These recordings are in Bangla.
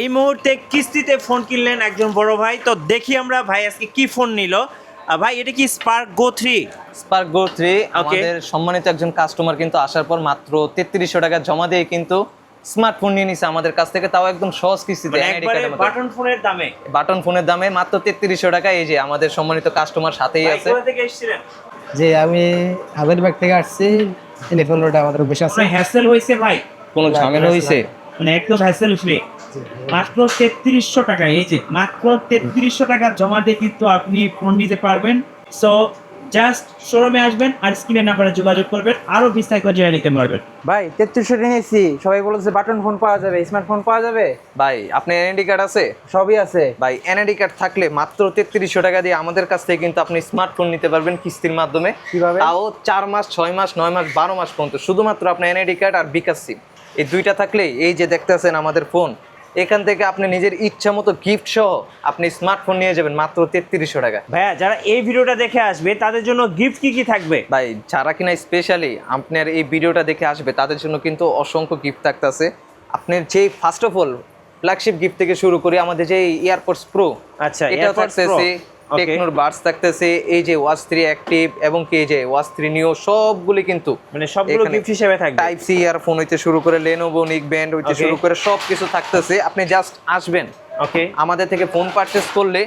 এই মুহূর্তে কিস্তিতে ফোন কিনলেন একজন বড় ভাই, তো দেখি আমরা ভাই আজকে কি ফোন নিল। ভাই এটা কি স্পার্ক গো 3? স্পার্ক গো 3 আমাদের সম্মানিত একজন কাস্টমার কিন্তু আসার পর মাত্র 3300 টাকা জমা দিয়ে কিন্তু স্মার্টফোন নিয়ে নিছে আমাদের কাছ থেকে, তাও একদম সহজ কিস্তিতে একবারে বাটন ফোনের দামে। বাটন ফোনের দামে মাত্র 3300 টাকা। এই যে আমাদের সম্মানিত কাস্টমার সাথেই আছে। কোথা থেকে এসেছিলেন? যে আমি হাজারবাগ থেকে আসছি। টেলিফোন রোডে আমাদের অফিস আছে। হ্যাসেল হয়েছে ভাই? কোনো ঝামেলা হয়েছে? মানে একদম হ্যাসেল ফ্রি। মাত্র 3300 টাকা, এই যে মাত্র 3300 টাকা জমা দিয়ে কিন্তু আপনি ফোন নিতে পারবেন। সো জাস্ট শোরুমে আসবেন আর স্ক্রিনের নাম্বারে যোগাযোগ করবেন, আরো বিস্তারিত জেনে নিতে পারবেন। ভাই 3300 নিয়েছি, সবাই বলেছে বাটন ফোন পাওয়া যাবে, স্মার্টফোন পাওয়া যাবে। ভাই আপনার এনআইডি কার্ড আছে? সবই আছে ভাই এনআইডি কার্ড থাকলে মাত্র 3300 টাকা দিয়ে আমাদের কাছ থেকে কিন্তু আপনি স্মার্টফোন নিতে পারবেন কিস্তির মাধ্যমে। কিভাবে? তাও 4 মাস 6 মাস 9 মাস 12 মাস পর্যন্ত, শুধুমাত্র আপনার এনআইডি কার্ড আর বিকাশ সিম এই দুইটা থাকলে এই যে দেখতেছেন আমাদের ফোন, এখান থেকে আপনি নিজের ইচ্ছা মতো গিফট সহ আপনি স্মার্টফোন নিয়ে যাবেন মাত্র 3300 টাকা। ভাইয়া যারা এই ভিডিওটা দেখে আসবে তাদের জন্য গিফট কি কি থাকবে? ভাই যারা কিনা স্পেশালি আপনার এই ভিডিওটা দেখে আসবে তাদের জন্য কিন্তু অসংখ্য গিফট থাকতেছে। আপনার যে first of all flagship gift থেকে শুরু করে আমাদের যে এয়ারপডস প্রো, আচ্ছা, এটা থাকতেছে, টেকনোর বাডস থাকতেছে, এই যে ওয়াচ 3 অ্যাক্টিভ এবং কি এই যে ওয়াচ 3 নিও, সবগুলি কিন্তু মানে সবগুলো গিফট হিসেবে থাকবে। টাইপ সি ইয়ারফোন হইতে শুরু করে লেনোভো নিক ব্যান্ড হইতে শুরু করে সবকিছু থাকতেছে। আপনি জাস্ট আসবেন, ওকে, আমাদের থেকে ফোন পারচেজ করলে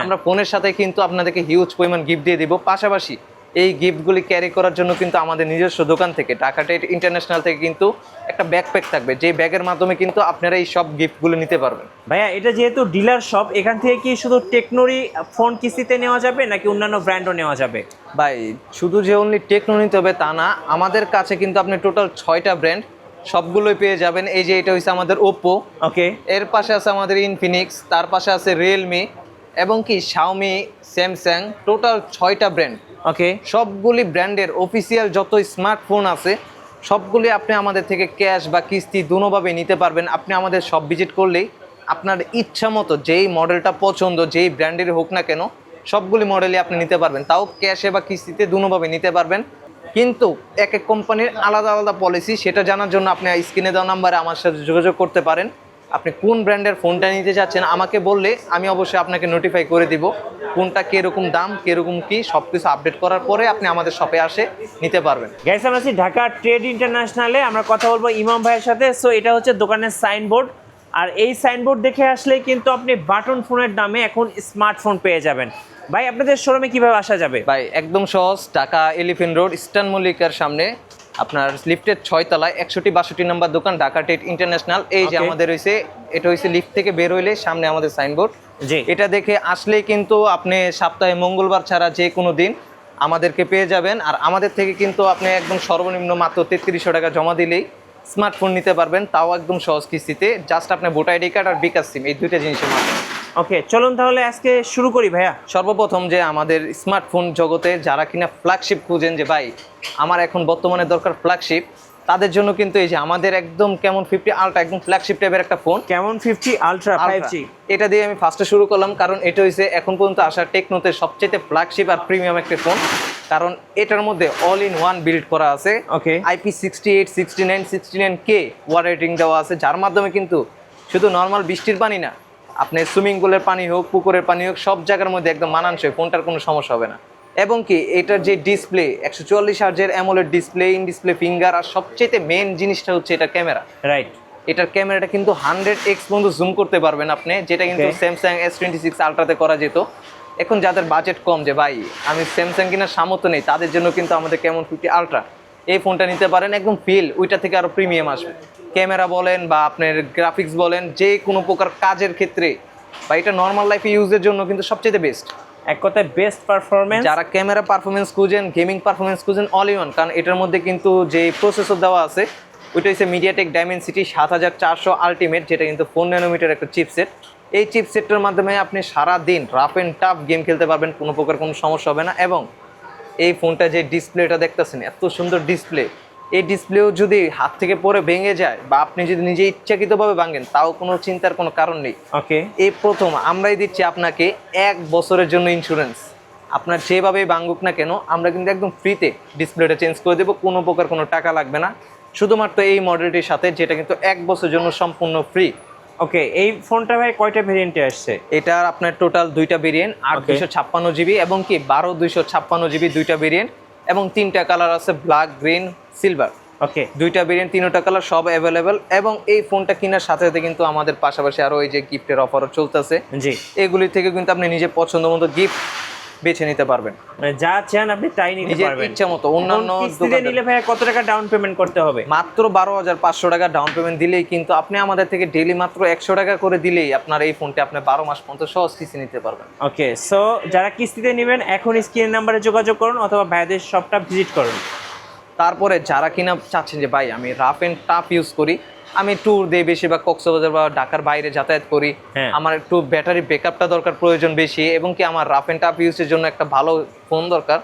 আমরা ফোনের সাথে কিন্তু আপনাদেরকে হিউজ পরিমাণ গিফট দিয়ে দিব। পাশাপাশি এই গিফটগুলি ক্যারি করার জন্য কিন্তু আমাদের নিজস্ব দোকান থেকে ঢাকা টেট ইন্টারন্যাশনাল থেকে কিন্তু একটা ব্যাকপ্যাক থাকবে, যে ব্যাগের মাধ্যমে কিন্তু আপনারা এই সব গিফটগুলো নিতে পারবেন। ভাইয়া এটা যেহেতু ডিলার শপ, এখান থেকে কি শুধু টেকনোরই ফোন কিস্তিতে নেওয়া যাবে নাকি অন্যান্য ব্র্যান্ডও নেওয়া যাবে? ভাই শুধু যে অনলি টেকনো নিতে হবে তা না, আমাদের কাছে কিন্তু আপনি টোটাল 6টা ব্র্যান্ড সবগুলোই পেয়ে যাবেন। এই যে এটা হচ্ছে আমাদের ওপ্পো, ওকে, এর পাশে আছে আমাদের ইনফিনিক্স, তার পাশে আছে রিয়েলমি এবং কি শাওমি, স্যামসাং, টোটাল 6টা ব্র্যান্ড। ওকে, সবগুলি ব্র্যান্ডের অফিসিয়াল যত স্মার্টফোন আছে সবগুলি আপনি আমাদের থেকে ক্যাশ বা কিস্তি দুটোভাবে নিতে পারবেন। আপনি আমাদের সব ভিজিট করলেই আপনার ইচ্ছা মতো যেই মডেলটা পছন্দ, যেই ব্র্যান্ডের হোক না কেন, সবগুলি মডেলই আপনি নিতে পারবেন, তাও ক্যাশে বা কিস্তিতে দুটোভাবে নিতে পারবেন। কিন্তু এক এক কোম্পানির আলাদা আলাদা পলিসি, সেটা জানার জন্য আপনি স্ক্রিনে দেওয়া নাম্বারে আমার সাথে যোগাযোগ করতে পারেন। আপনি কোন ব্র্যান্ডের ফোনটা নিতে চাচ্ছেন আমাকে বললে আমি অবশ্যই আপনাকে নোটিফাই করে দিব কোনটা কীরকম দাম, কীরকম কী, সব কিছু আপডেট করার পরে আপনি আমাদের শপে আসে নিতে পারবেন। গাইস আমরা আছি ঢাকা ট্রেড ইন্টারন্যাশনালে, আমরা কথা বলবো ইমাম ভাইয়ের সাথে। সো এটা হচ্ছে দোকানের সাইনবোর্ড, আর এই সাইনবোর্ড দেখে আসলেই কিন্তু আপনি বাটন ফোনের দামে এখন স্মার্টফোন পেয়ে যাবেন। ভাই আপনাদের শোরুমে কিভাবে আসা যাবে? ভাই একদম সহজ, ঢাকা এলিফেন্ট রোড ইস্টার্ন মল্লিকার সামনে আপনার লিফটের 6 তলায় 61-62 নম্বর দোকান, ঢাকা টেট ইন্টারন্যাশনাল। এই যে আমাদের হইছে, এটা হইছে লিফট থেকে বের হইলে সামনে আমাদের সাইনবোর্ড, জি, এটা দেখে আসলেই কিন্তু আপনি সপ্তাহে মঙ্গলবার ছাড়া যে কোনো দিন আমাদেরকে পেয়ে যাবেন। আর আমাদের থেকে কিন্তু আপনি একদম সর্বনিম্ন মাত্র 3300 টাকা জমা দিলেই স্মার্টফোন নিতে পারবেন, তাও একদম সহজ কিস্তিতে। জাস্ট আপনি ভোটার আইডি কার্ড আর বিকাশ সিম এই দুইটা জিনিসের মাধ্যমে। ওকে, চলুন তাহলে আজকে শুরু করি ভাইয়া। সর্বপ্রথম যে আমাদের স্মার্টফোন জগতে যারা কিনা ফ্ল্যাগশিপ খুঁজেন, যে ভাই আমার এখন বর্তমানে দরকার ফ্ল্যাগশিপ, তাদের জন্য কিন্তু এই যে আমাদের একদম কেমন 50 আলট্রা, একদম ফ্ল্যাগশিপ টাইপের একটা ফোন, কেমন 50 আলট্রা 5G, এটা দিয়ে আমি ফার্স্টে শুরু করলাম কারণ এটা হচ্ছে এখন পর্যন্ত আসা টেকনোতে সবচেয়ে ফ্ল্যাগশিপ আর প্রিমিয়াম একটা ফোন, কারণ এটার মধ্যে অল ইন ওয়ান বিল্ড করা আছে। ওকে, IP68 69 69K ওয়াটার রেটিং দেওয়া আছে, যার মাধ্যমে কিন্তু শুধু নর্মাল বৃষ্টির পানি না, আপনি সুইমিং পুলের পানি হোক, পুকুরের পানি হোক, সব জায়গার মধ্যে একদম মানানসই, ফোনটার কোনো সমস্যা হবে না। এবং কি এটার যে ডিসপ্লে 144 হার্জের AMOLED display, in display finger, আর সবচেয়ে মেইন জিনিসটা হচ্ছে এটা ক্যামেরা। রাইট, এটার ক্যামেরাটা কিন্তু 100x পর্যন্ত জুম করতে পারবেন আপনি, যেটা কিন্তু স্যামসাং S26 আলট্রাতে করা যেত। এখন যাদের বাজেট কম, যে ভাই আমি স্যামসাং কেনার সামর্থ্য নেই, তাদের জন্য কিন্তু আমাদের কেমন 50 আলট্রা এই ফোনটা নিতে পারেন। একদম ফিল ওইটা থেকে আরও প্রিমিয়াম আসবে, ক্যামেরা বলেন বা আপনার গ্রাফিক্স বলেন, যে কোনো প্রকার কাজের ক্ষেত্রে বা এটা নর্মাল লাইফে ইউজের জন্য কিন্তু সবচেয়ে বেস্ট। এক কথায় বেস্ট পারফরম্যান্স। যারা ক্যামেরা পারফরমেন্স খুঁজেন, গেমিং পারফরমেন্স খুঁজেন, অল ইন ওয়ান, কারণ এটার মধ্যে কিন্তু যে প্রসেসর দেওয়া আছে ওইটা হচ্ছে মিডিয়াটেক ডাইমেনসিটি 7400 আলটিমেট, যেটা কিন্তু 4 ন্যানোমিটার একটা চিপসেট। এই চিপসেটটার মাধ্যমে আপনি সারা দিন রাফ অ্যান্ড টাফ গেম খেলতে পারবেন, কোনো প্রকার কোনো সমস্যা হবে না। এবং এই ফোনটা যে ডিসপ্লেটা দেখতেছেন, এত সুন্দর ডিসপ্লে, এই ডিসপ্লেও যদি হাত থেকে পরে ভেঙে যায় বা আপনি যদি নিজে ইচ্ছাকৃতভাবে ভাঙেন, তাও কোনো চিন্তার কোনো কারণ নেই। ওকে, এই প্রথম আমরাই দিচ্ছি আপনাকে 1 বছরের জন্য ইন্স্যুরেন্স। আপনার যেভাবেই ভাঙুক না কেন, আমরা কিন্তু একদম ফ্রিতে ডিসপ্লেটা চেঞ্জ করে দেবো, কোনো প্রকার কোনো টাকা লাগবে না, শুধুমাত্র এই মডেলটির সাথে, যেটা কিন্তু 1 বছরের জন্য সম্পূর্ণ ফ্রি। ওকে, এই ফোনটা ভাই কয়টা ভেরিয়েন্টে আসছে? এটার আপনার টোটাল দুইটা ভেরিয়েন্ট, 8 256 জিবি এবং কি 12 256 জিবি দুইটা ভেরিয়েন্ট, এবং তিনটা কালার আছে, ব্ল্যাক, গ্রিন, সিলভার। ওকে, দুইটা ভেরিয়েন্ট, তিনটা কালার সব অ্যাভেলেবেল। এবং এই ফোনটা কেনার সাথে সাথে কিন্তু আমাদের পাশাপাশি আরো এই যে গিফটের অফারও চলতেছে, জি, এগুলি থেকে কিন্তু আপনি নিজের পছন্দ মতো গিফট বেছে নিতে পারবেন, মানে যা চান আপনি তাই নিতে নিজের পারবেন। ইচ্ছা মতো। অন্যান্য কিস্তিতে নিলে ভাই কত টাকা ডাউন পেমেন্ট করতে হবে? মাত্র 12,500 টাকা ডাউন পেমেন্ট দিলেই কিন্তু আপনি আমাদের থেকে ডেইলি মাত্র 100 টাকা করে দিলেই আপনার এই ফোনটি আপনি 12 মাস পর্যন্ত সহজ কিস্তি নিতে পারবেন। ওকে, সো যারা কিস্তিতে নেবেন এখন স্ক্রিন নাম্বারে যোগাযোগ করুন অথবা ভাইদের শপটা ভিজিট করুন। তারপরে যারা কিনা চাচ্ছেন যে ভাই আমি রাফ এন্ড টাফ ইউজ করি, আমি ট্যুর দিই বেশিরভাগ কক্সবাজার বা ঢাকার বাইরে যাতায়াত করি, হ্যাঁ। আমার একটু ব্যাটারি ব্যাকআপটা দরকার প্রয়োজন বেশি, এবং কি আমার রাফ এন্ড টাফ ইউজের জন্য একটা ভালো ফোন দরকার,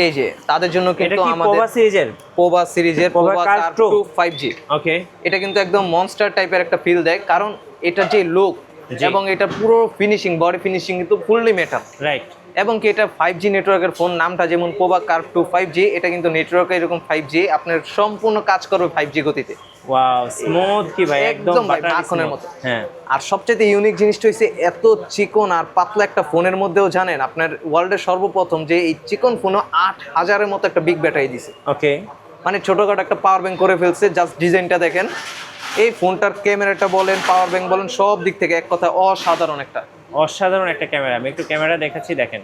এই যে তাদের জন্য এটা কিন্তু কি আমাদের পোভা সিরিজের? পোভা সিরিজের পোভা পোভা কার কার 2? 2 5G। ওকে, এটা কিন্তু একদম মনস্টার টাইপের একটা ফিল দেয়, কারণ এটা যে লুক জি। এবং এটা পুরো ফিনিশিং, বডি ফিনিশিং কিন্তু ফুললি মেটাল, রাইট। এবং কি এটা 5G নেটওয়ার্কের ফোন। নামটা যেমন পোভা কার 2 5G, এটা কিন্তু নেটওয়ার্কে এরকম 5G, আপনার সম্পূর্ণ কাজ করবে 5G গতিতে। ওয়াও, স্মুথ কি ভাই, একদম একদম ভাই, বাটারি মাখনের স্মুথ। মতো। হ্যাঁ, আর সবচেয়ে ইউনিক জিনিসটা হচ্ছে এত চিকন আর পাতলা একটা ফোনের মধ্যেও জানেন আপনার ওয়ার্ল্ডের সর্বপ্রথম যে এই চিকন ফোনও 8000-এর মতো একটা বিগ ব্যাটারি দিছে, ওকে, মানে ছোটখাটো একটা পাওয়ার ব্যাংক করে ফেলছে। জাস্ট ডিজাইনটা দেখেন, এই ফোনটার ক্যামেরাটা বলেন, পাওয়ার ব্যাংক বলেন, সব দিক থেকে এক কথা অসাধারণ একটা, অসাধারণ একটা ক্যামেরা। আমি একটু ক্যামেরা দেখাচ্ছি, দেখেন।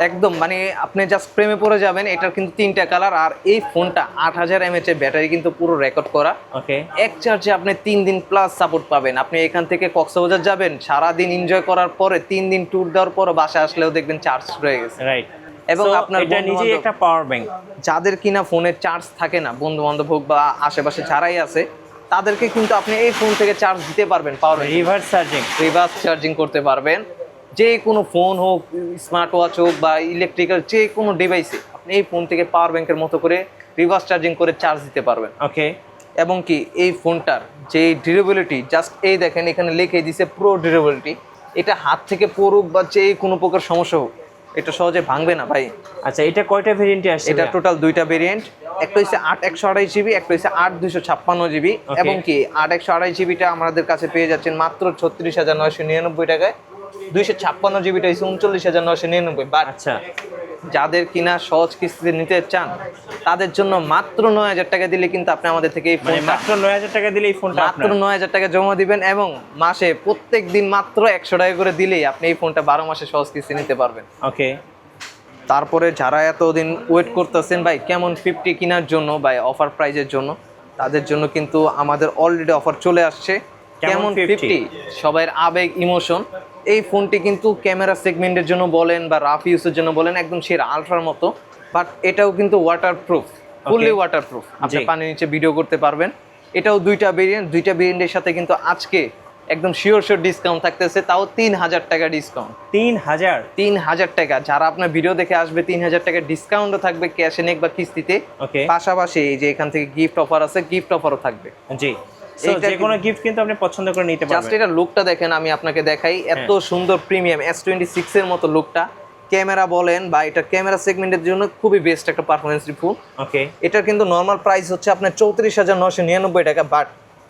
একদম মানে আপনি জাস্ট প্রেমে পড়ে যাবেন। এটার কিন্তু তিনটা কালার, আর এই ফোনটা 8000 mAh এর ব্যাটারি কিন্তু পুরো রেকর্ড করা। ওকে, এক চার্জে আপনি 3 দিন প্লাস সাপোর্ট পাবেন। আপনি এখান থেকে কক্সবাজার যাবেন, সারাদিন এনজয় করার পরে 3 দিন ট্যুর দেওয়ার পর বাসায় আসলেও দেখবেন চার্জ রয়ে গেছে। রাইট। এবং এবং আপনার এটা নিজেই বন্ধু-বান্ধব- একটা পাওয়ার ব্যাংক। যাদের কিনা ফোনে চার্জ থাকে না, বন্ধু বান্ধব হোক বা আশেপাশে যারাই আছে, তাদেরকে কিন্তু আপনি এই ফোন থেকে চার্জ দিতে পারবেন, পাওয়ার রিভার্স চার্জিং। রিভার্স চার্জিং করতে পারবেন। যে কোনো ফোন হোক, স্মার্ট ওয়াচ হোক বা ইলেকট্রিক্যাল যে কোনো ডিভাইসে আপনি এই ফোন থেকে পাওয়ার ব্যাংকের মতো করে রিভার্স চার্জিং করে চার্জ দিতে পারবেন। ওকে, এবং কি এই ফোনটার যে ডিউরেবিলিটি, জাস্ট এই দেখেন এখানে লিখে দিছে প্রো ডিউরেবিলিটি। এটা হাত থেকে পড়ুক বা যে কোনো প্রকার সমস্যা হোক, এটা সহজে ভাঙবে না ভাই। আচ্ছা, এটা কয়টা ভেরিয়েন্টে আসছে? এটা টোটাল দুইটা ভেরিয়েন্ট, একটা হচ্ছে 8 128 জিবি, একটা হচ্ছে 8 256 জিবি। Okay. এবং কি 8 128 জিবিটা আমাদের কাছে পেয়ে যাচ্ছেন মাত্র 36,999 টাকায়, 256 জিবিটা হচ্ছে 39,999। বাট আচ্ছা, যাদের কিনা সহজ কিস্তিতে নিতে চান, তাদের জন্য মাত্র 9,000 টাকা দিলে কিন্তু আপনি আমাদের থেকে এই মানে ফোনটা মাত্র 9000 টাকা দিলে এই ফোনটা মাত্র 9,000 টাকা জমা দিবেন, এবং মাসে প্রত্যেক দিন মাত্র 100 টাকা করে দিলেই আপনি এই ফোনটা 12 মাসে সহজ কিস্তি নিতে পারবেন। ওকে, তারপরে যারা এতদিন ওয়েট করতেছেন ভাই কেমন 50 কেনার জন্য বা অফার প্রাইজের জন্য, তাদের জন্য কিন্তু আমাদের অলরেডি অফার চলে আসছে। কেমন কেমন 50? 50 সবার আবেগ ইমোশন। এই ফোনটি কিন্তু ক্যামেরা সেগমেন্টের জন্য বলেন বা রাফ ইউজের জন্য বলেন একদম সেরা আলট্রার মতো, বাট এটাও কিন্তু ওয়াটারপ্রুফ, ফুললি ওয়াটারপ্রুফ, আপনি জি। পানির নিচে ভিডিও করতে পারবেন। এটাও দুইটা ভেরিয়েন্টের সাথে কিন্তু আজকে একদম শিওর ডিসকাউন্ট থাকতেছে, তাও 3,000 টাকা ডিসকাউন্ট। 3000? 3,000 টাকা, যারা আপনার ভিডিও দেখে আসবে 3,000 টাকা ডিসকাউন্টও থাকবে ক্যাশে নেক বা কিস্তিতে। ওকে, পাশাপাশি এই যে এখান থেকে গিফট অফার আছে, গিফট অফারও থাকবে। জি। সো এইটা যে কোনো গিফট কিন্তু আপনি পছন্দ করে নিতে জাস্ট পারবেন। এটা লুকটা দেখেন, আমি আপনাকে দেখাই, এত সুন্দর প্রিমিয়াম S26 এর মতো লুকটা। ক্যামেরা বলেন বা এটা ক্যামেরা সেগমেন্টের জন্য খুবই বেস্ট একটা পারফরমেন্স ফোন। ওকে, এটার কিন্তু নর্মাল প্রাইস হচ্ছে আপনার 34,999 টাকা, বাট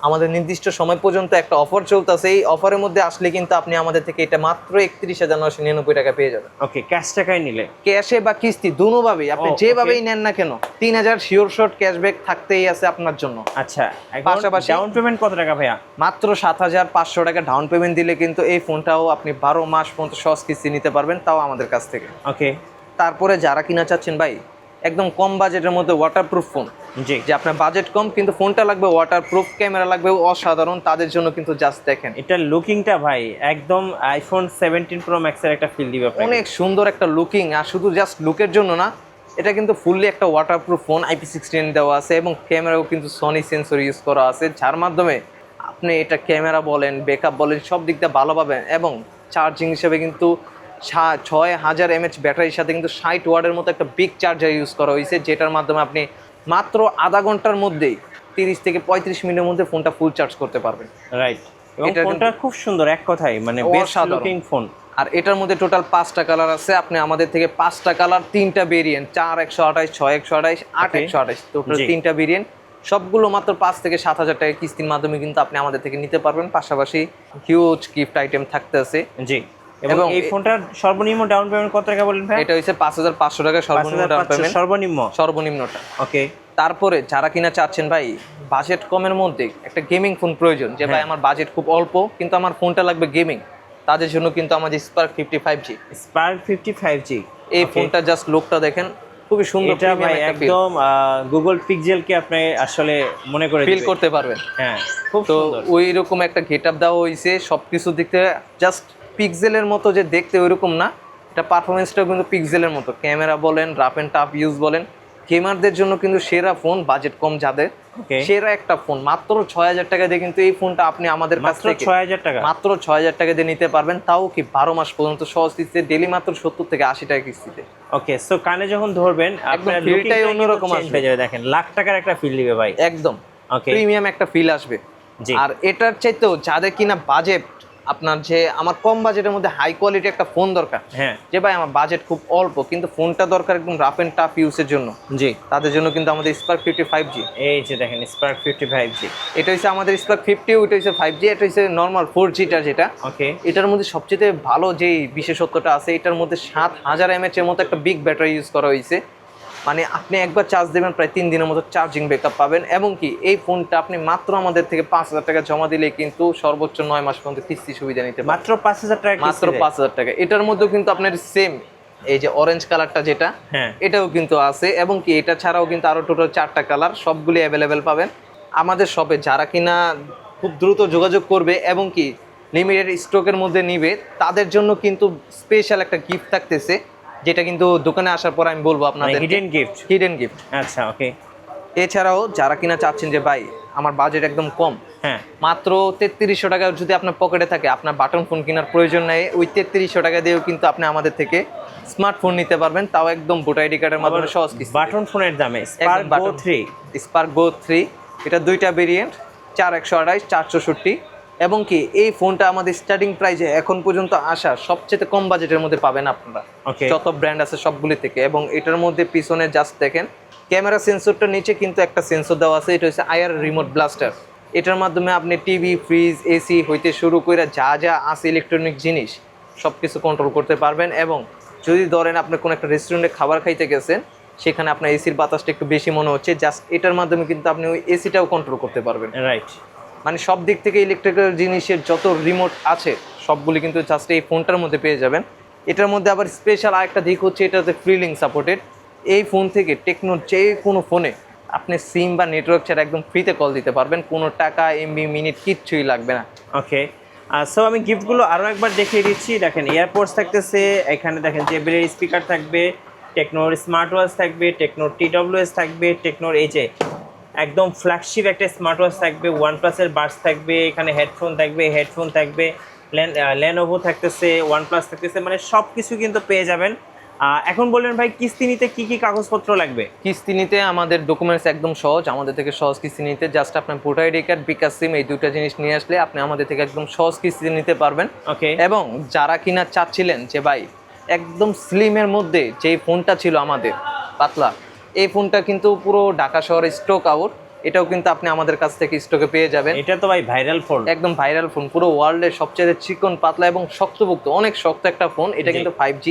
আমাদের নির্দিষ্ট সময় পর্যন্ত একটা অফার চলতেছে। এই অফারের মধ্যে আসলে কিন্তু আপনি আমাদের থেকে এটা মাত্র 31,999 টাকা পেয়ে যাবেন, ওকে, ক্যাশ টাকায় নিলে। ক্যাশে বা কিস্তি দুটোভাবেই। আপনি ও, যেভাবেই নেন না কেন 3,000 শিওর শট ক্যাশব্যাক থাকতেই আছে আপনার জন্য। আচ্ছা, এখন পাশাপাশি- ডাউন পেমেন্ট কত টাকা ভাইয়া? মাত্র 7,500 টাকা ডাউন পেমেন্ট দিলে কিন্তু এই ফোনটাও আপনি 12 মাস পর্যন্ত সহজ কিস্তি নিতে পারবেন, তাও আমাদের কাছ থেকে। ওকে, তারপরে যারা কিনা চাচ্ছেন ভাই একদম কম বাজেটের মধ্যে ওয়াটারপ্রুফ ফোন, জি। যে আপনার বাজেট কম কিন্তু ফোনটা লাগবে ওয়াটারপ্রুফ, ক্যামেরা লাগবে অসাধারণ, তাদের জন্য কিন্তু জাস্ট দেখেন এটার লুকিংটা ভাই একদম আইফোন 17 প্রো ম্যাক্সের একটা ফিল দিবে আপনাকে। অনেক সুন্দর একটা লুকিং। আর শুধু জাস্ট লুকের জন্য না, এটা কিন্তু ফুললি একটা ওয়াটারপ্রুফ ফোন, IP16 দেওয়া আছে, এবং ক্যামেরাও কিন্তু সনি সেন্সর ইউজ করা আছে, যার মাধ্যমে আপনি এটা ক্যামেরা বলেন, ব্যাকআপ বলেন, সব দিক দিয়ে ভালো পাবেন। এবং চার্জিং হিসেবে কিন্তু 6,000 mAh ব্যাটারির সাথে কিন্তু 60 ওয়াটের মতো একটা বিগ চার্জার ইউজ করা হয়েছে, যেটার মাধ্যমে আপনি মাত্র আধা ঘন্টার মধ্যেই 30 থেকে 35 মিনিটের মধ্যে ফোনটা ফুল চার্জ করতে পারবেন। রাইট, এবং এটা ফোনটা খুব সুন্দর, এক কথায় মানে বেস্ট অসাধারণ। Looking phone. আর এটার মধ্যে টোটাল 5টা কালার আছে। আপনি আমাদের থেকে 5টা কালার, 3টা ভেরিয়েন্ট, 4 128, 6 128, 8 Okay. 128, টোটাল জি। 3টা ভেরিয়েন্ট সবগুলো মাত্র 5 থেকে 7 হাজার টাকা কিস্তির মাধ্যমে কিন্তু আপনি আমাদের থেকে নিতে পারবেন। পাশাপাশি হিউজ গিফট আইটেম থাকতেছে। জি, এবং এবং এই ফোনটার সর্বনিম্ন ডাউন পেমেন্ট কত টাকা বলেন ভাই? এটা হচ্ছে 5,500 টাকা সর্বনিম্ন ডাউন 5,500 পেমেন্ট, সর্বনিম্নটা। ওকে। তারপরে যারা কিনা চাচ্ছেন ভাই বাজেট কমের মধ্যে একটা গেমিং ফোন প্রয়োজন, যে ভাই আমার বাজেট খুব অল্প কিন্তু আমার ফোনটা লাগবে গেমিং, তাদের জন্য কিন্তু আমাদের স্পার্ক 55G। স্পার্ক 55G এই ফোনটা জাস্ট লুকটা দেখেন, খুবই সুন্দর, এটা ভাই একদম গুগল পিক্সেলকে আপনি আসলে মনে করে ফিল করতে পারবেন। হ্যাঁ, খুব তো সুন্দর। ওই রকম একটা গেটআপ দেওয়া হয়েছে, সবকিছু দেখতে জাস্ট পিক্সেলের মতো যে দেখতে ওইরকম না, এটা পারফরমেন্সটাও কিন্তু পিক্সেলের মতো। ক্যামেরা বলেন, রাফ এন্ড টাফ ইউজ বলেন, গেমারদের জন্য কিন্তু সেরা ফোন, বাজেট কম যাদের, সেরা একটা ফোন। মাত্র 6,000 টাকা দিয়ে কিন্তু এই ফোনটা আপনি আমাদের কাছ থেকে 6,000 টাকা, মাত্র 6,000 টাকা দিয়ে নিতে পারবেন, তাও কি 12 মাস পর্যন্ত সহজ কিস্তিতে, ডেলি মাত্র 70 থেকে 80 টাকা কিস্তিতে। ওকে। সো কানে যখন ধরবেন আপনার ফিলটাই অন্যরকম আসবে, দেখেন লাখ টাকার একটা ফিল দিবে ভাই, একদম ওকে, প্রিমিয়াম একটা ফিল আসবে। জি। আর এটার চাইতেও যাদের কিনা বাজেট আপনার, যে আমার কম বাজেটের মধ্যে হাই কোয়ালিটি একটা ফোন দরকার, হ্যাঁ, যে ভাই আমার বাজেট খুব অল্প কিন্তু ফোনটা দরকার একদম রাফ এন্ড টাফ ইউজের জন্য, জি, তাদের জন্য কিন্তু আমাদের স্পার্ক 55G। এই যে দেখেন স্পার্ক 55G, এটা হচ্ছে আমাদের স্পার্ক 50, ওইটা হচ্ছে 5G, এটা হচ্ছে নর্মাল 4Gটা যেটা। ওকে। এটার মধ্যে সবচেয়ে ভালো যেই বিশেষত্বটা আছে, এটার মধ্যে 7,000 mAh এর মতো একটা বিগ ব্যাটারি ইউজ করা হয়েছে। মানে আপনি একবার চার্জ দেবেন প্রায় 3 দিনের মতো চার্জিং ব্যাকআপ পাবেন। এবং কি এই ফোনটা আপনি মাত্র আমাদের থেকে 5,000 টাকা জমা দিলে কিন্তু সর্বোচ্চ 9 মাস পর্যন্ত কিস্তি সুবিধা নিতে পারবেন। মাত্র 5,000 টাকা, মাত্র 5,000 টাকা। এটার মধ্যেও কিন্তু আপনার সেম এই যে অরেঞ্জ কালারটা যেটা, হ্যাঁ, এটাও কিন্তু আছে। এবং কি এটা ছাড়াও কিন্তু আরো টোটাল 4টা কালার, সবগুলি অ্যাভেলেবেল পাবেন আমাদের শপে। যারা কিনা খুব দ্রুত যোগাযোগ করবে এবং কি লিমিটেড স্টকের মধ্যে নিবে, তাদের জন্য কিন্তু স্পেশাল একটা গিফট থাকতেছে, যেটা কিন্তু দোকানে আসার পর আমি বলবো আপনাদের। Hidden gift, hidden gift. আচ্ছা, ওকে। এছাড়াও যারা কিনা চাচ্ছেন যে ভাই আমার বাজেট একদম কম, হ্যাঁ, মাত্র 3300 টাকা যদি আপনার পকেটে থাকে, আপনার বাটন ফোন কেনার প্রয়োজন নেই, ওই 3300 টাকা দিয়েও কিন্তু আপনি আমাদের থেকে স্মার্টফোন নিতে পারবেন, তাও একদম ভোট আইডি কার্ডের মাধ্যমে সহজ কিস্তি। বাটন ফোনের দামে স্পার্ক গো 3, স্পার্ক গো 3, এটা দুইটা ভেরিয়েন্ট, 4128, 464। এবং কি এই ফোনটা আমাদের স্টার্টিং প্রাইসে এখন পর্যন্ত আসা সবচেয়ে কম বাজেটের মধ্যে পাবেন আপনারা, ওকে, যত ব্র্যান্ড আছে সবগুলি থেকে। এবং এটার মধ্যে পিছনে জাস্ট দেখেন ক্যামেরা সেন্সরটা নিচে কিন্তু একটা সেন্সর দেওয়া আছে, এটা হচ্ছে আইআর রিমোট ব্লাস্টার। এটার মাধ্যমে আপনি টিভি, ফ্রিজ, এসি হইতে শুরু করে যা যা আছে ইলেকট্রনিক জিনিস সব কিছু কন্ট্রোল করতে পারবেন। এবং যদি ধরেন আপনি কোনো একটা রেস্টুরেন্টে খাবার খাইতে গেছেন, সেখানে আপনার এসির বাতাসটা একটু বেশি মনে হচ্ছে, জাস্ট এটার মাধ্যমে কিন্তু আপনি ওই এসিটাও কন্ট্রোল করতে পারবেন। রাইট। মানে সব দিক থেকে ইলেকট্রিক্যাল জিনিসের যত রিমোট আছে সবগুলি কিন্তু জাস্ট এই ফোনটার মধ্যে পেয়ে যাবেন। এটার মধ্যে আবার স্পেশাল আরেকটা দিক হচ্ছে, এটাতে ফ্রি লিঙ্ক সাপোর্টেড। এই ফোন থেকে টেকনোর যে কোনো ফোনে আপনি সিম বা নেটওয়ার্ক ছাড়া একদম ফ্রিতে কল দিতে পারবেন, কোনো টাকা, এমবি, মিনিট কিচ্ছুই লাগবে না। ওকে। সো আমি গিফটগুলো আরও একবার দেখিয়ে দিচ্ছি। দেখেন এয়ারপোর্টস থাকতেছে, এখানে দেখেন জেবিএল স্পিকার থাকবে, টেকনোর স্মার্ট ওয়াচ থাকবে, টেকনোর TWS থাকবে, টেকনোর এই যে একদম ফ্ল্যাগশিপ একটা স্মার্ট ওয়াচ থাকবে, ওয়ানপ্লাসের বাডস থাকবে, এখানে হেডফোন থাকবে, লেনোভো থাকতেছে, ওয়ানপ্লাস থাকতেছে, মানে সব কিছু কিন্তু পেয়ে যাবেন। এখন বললেন ভাই কিস্তি নিতে কি কি কাগজপত্র লাগবে? কিস্তি নিতে আমাদের ডকুমেন্টস একদম সহজ, আমাদের থেকে সহজ কিস্তি নিতে জাস্ট আপনার ভোট আইডি কার্ড, বিকাশ সিম, এই দুটো জিনিস নিয়ে আসলে আপনি আমাদের থেকে একদম সহজ কিস্তি নিতে পারবেন। ওকে। এবং যারা কিনা চাচ্ছিলেন যে ভাই একদম স্লিমের মধ্যে যেই ফোনটা ছিল আমাদের পাতলা, এই ফোনটা কিন্তু পুরো ঢাকা শহরে স্টক আউট, এটাও কিন্তু আপনি আমাদের কাছ থেকে স্টকে পেয়ে যাবেন। এটা তো ভাই ভাইরাল ফোন, একদম ভাইরাল ফোন, পুরো ওয়ার্ল্ডের সবচেয়ে চিকন, পাতলা এবং শক্তপোক্ত, অনেক শক্ত একটা ফোন। এটা কিন্তু 5G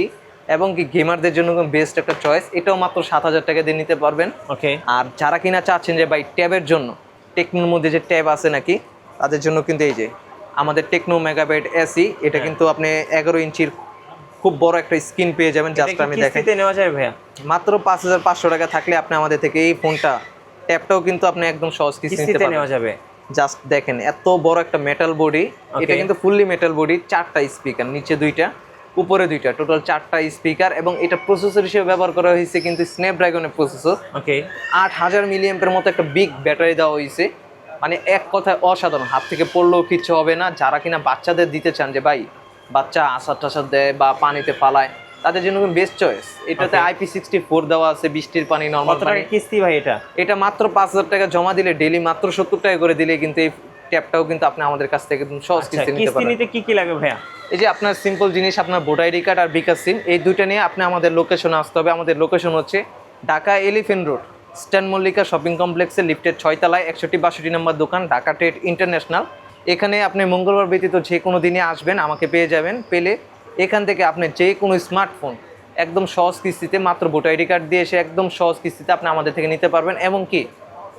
এবং কি গেমারদের জন্য বেস্ট একটা চয়েস। এটাও মাত্র 7,000 টাকা দিয়ে নিতে পারবেন। ওকে। আর যারা কিনা চাচ্ছেন যে ভাই ট্যাবের জন্য, টেকনোর মধ্যে যে ট্যাব আছে নাকি, তাদের জন্য কিন্তু এই যে আমাদের টেকনো মেগাবাইট এসি, এটা কিন্তু আপনি 11 ইঞ্চির খুব বড় একটা স্ক্রিন পেয়ে যাবেন। জাস্ট আমি দেখেন, কিস্তিতে নেওয়া যায় ভাইয়া? মাত্র 5,500 টাকা থাকলে আপনি আমাদের থেকে এই ফোনটা, ট্যাবটাও কিন্তু আপনি একদম সহজ কিস্তিতে নেওয়া যাবে। জাস্ট দেখেন এত বড় একটা মেটাল বডি, এটা কিন্তু ফুললি মেটাল বডি, 4টা স্পিকার, নিচে 2টা, উপরে 2টা, টোটাল 4টা স্পিকার। এবং এটা প্রসেসর হিসেবে ব্যবহার করা হয়েছে কিন্তু স্ন্যাপড্রাগনের প্রসেসর। ওকে। 8,000 মিলিঅ্যাম্পের মতো একটা বিগ ব্যাটারি দেওয়া হয়েছে, মানে এক কথায় অসাধারণ, হাত থেকে পড়লেও কিচ্ছু হবে না। যারা কিনা বাচ্চাদের দিতে চান যে ভাই বাচ্চা আসার টাসার দেয় বা পানিতে পালায়, তাদের জন্য বেস্ট চয়েস। এটাতে IP64 দেওয়া আছে, বৃষ্টির পানি, নরমাল পানি। কিস্তি ভাই এটা মাত্র 5,000 টাকা জমা দিলে, ডেলি মাত্র 70 টাকা করে দিলে কিন্তু এই ট্যাবটাও কিন্তু আপনি আমাদের কাছ থেকে সহজ কিস্তি নিতে পারবেন। নিতে কি কি লাগবে ভাইয়া? এই যে আপনার সিম্পল জিনিস, আপনার ভোট আইডি কার্ড আর বিকাশ সিম, এই দুইটা নিয়ে আপনি আমাদের লোকেশনে আসতে হবে। আমাদের লোকেশন হচ্ছে ঢাকা এলিফ্যান্ট রোড, স্ট্যান মল্লিকা শপিং কমপ্লেক্সে লিফটের 6 তলায় 61-62 নম্বর দোকান, ঢাকা ট্রেড ইন্টারন্যাশনাল। এখানে আপনি মঙ্গলবার ব্যতীত যে কোনো দিনে আসবেন, আমাকে পেয়ে যাবেন। পেলে এখান থেকে আপনি যে কোনো স্মার্টফোন একদম সহজ কিস্তিতে, মাত্র ভোটার আইডি কার্ড দিয়ে এসে একদম সহজ কিস্তিতে আপনি আমাদের থেকে নিতে পারবেন। এবং কি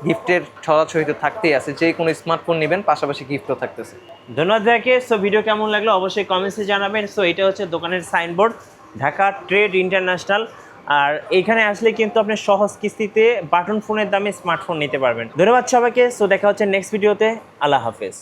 গিফটের ছড়াছড়ি তো থাকতেই আছে, যে কোনো স্মার্টফোন নেবেন পাশাপাশি গিফটও থাকতেছে। ধন্যবাদ ভাইকে। সো ভিডিও কেমন লাগলো অবশ্যই কমেন্টসে জানাবেন। সো এটা হচ্ছে দোকানের সাইনবোর্ড, ঢাকা ট্রেড ইন্টারন্যাশনাল। আর এইখানে আসলে কিন্তু আপনি সহজ কিস্তিতে বাটন ফোনের দামে স্মার্টফোন নিতে পারবেন। ধন্যবাদ সবাইকে। সো দেখা হচ্ছে নেক্সট ভিডিওতে। আল্লাহ হাফেজ।